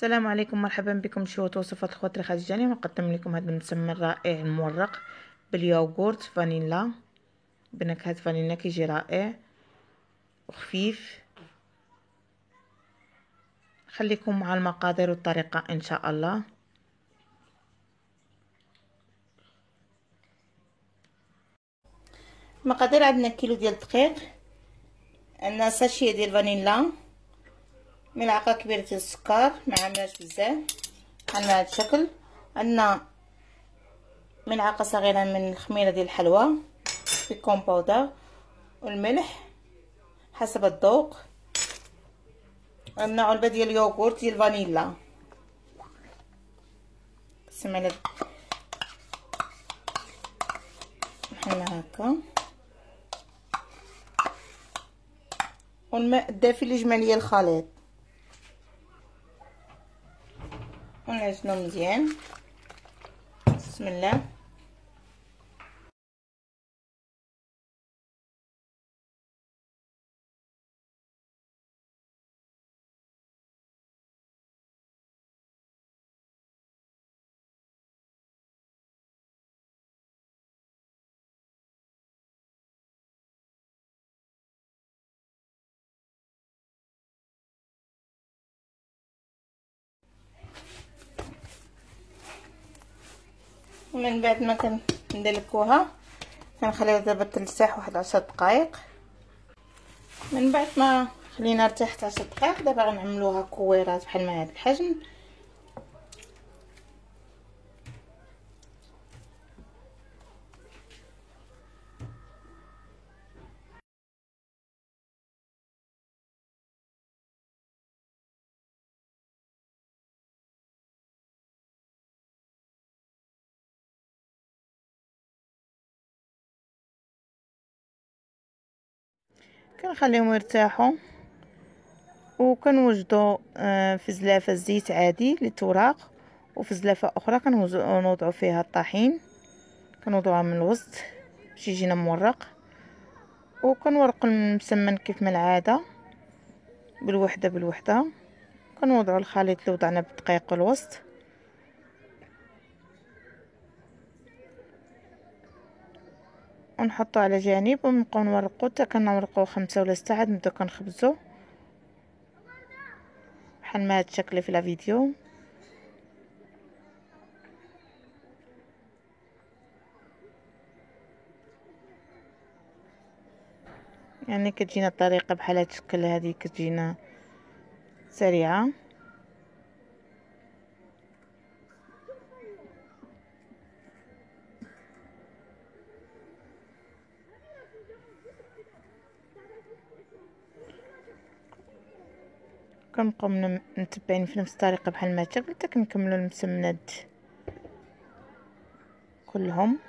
السلام عليكم، مرحبا بكم. شويه وصفات الخواتري خديجه. اليوم نقدم لكم هذا المسمن الرائع المورق باليوغورت فانيلا بنكهه فانيلا، كيجي رائع وخفيف. خليكم مع المقادير والطريقه ان شاء الله. المقادير: عندنا كيلو ديال الدقيق، عندنا ساشيه ديال فانيلا، ملعقه كبيره ديال السكر ما عاملاش بزاف بحال هذا الشكل، عندنا ملعقه صغيره من الخميره ديال الحلوى بيكون باودر، والملح حسب الذوق، عندنا علبه ديال اليوغورت ديال فانيلا. قسم على بحال هكا، والماء الدافي اللي جمع ليا الخليط، ونعجنو مزيان. بسم الله. ومن بعد ما كندلكوها كنخليها دابا ترتاح واحد 10 دقائق. من بعد ما خلينا ارتاحت 10 دقائق، دابا غنعملوها كويرات بحال ما هذا الحجم. كنخليهم يرتاحوا، وكنوجدوا في زلافه الزيت عادي للتوراق، وفي زلافه اخرى كنوضعوا فيها الطحين، كنوضعوها من الوسط باش يجينا مورق. وكنورق المسمن كيف ما العاده بالوحده بالوحده. كنوضعوا الخليط اللي وضعنا بالدقيق الوسط، ونحطو على جانب، ونبقاو نورقو حتى كنورقو 5 ولا 6 عاد نبداو كنخبزو بحال ما هاد الشكل في لا فيديو. يعني كتجينا الطريقه بحال هاد الشكل، هذه كتجينا سريعه. كنبقاو متبعين في نفس الطريقه بحال ما الشكل حتى كنكملوا المسمنات كلهم.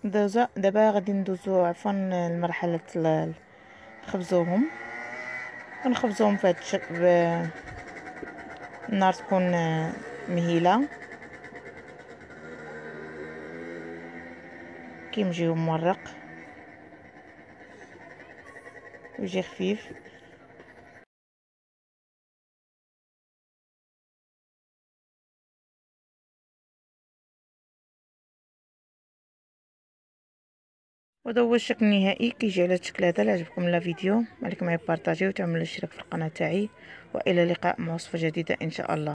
دابا غادي ندوزو عفوا لمرحله نخبزوهم. كنخبزوهم في هذا الشكل، النار تكون مهيله كيمجيو مورق ويجي خفيف. وهذا هو الشكل النهائي، كيجي على الشكل هذا. لا عجبكم لا فيديو، عليكم بارطاجيو وتعملوا الاشتراك في القناه تاعي، والى اللقاء مع وصفه جديده ان شاء الله.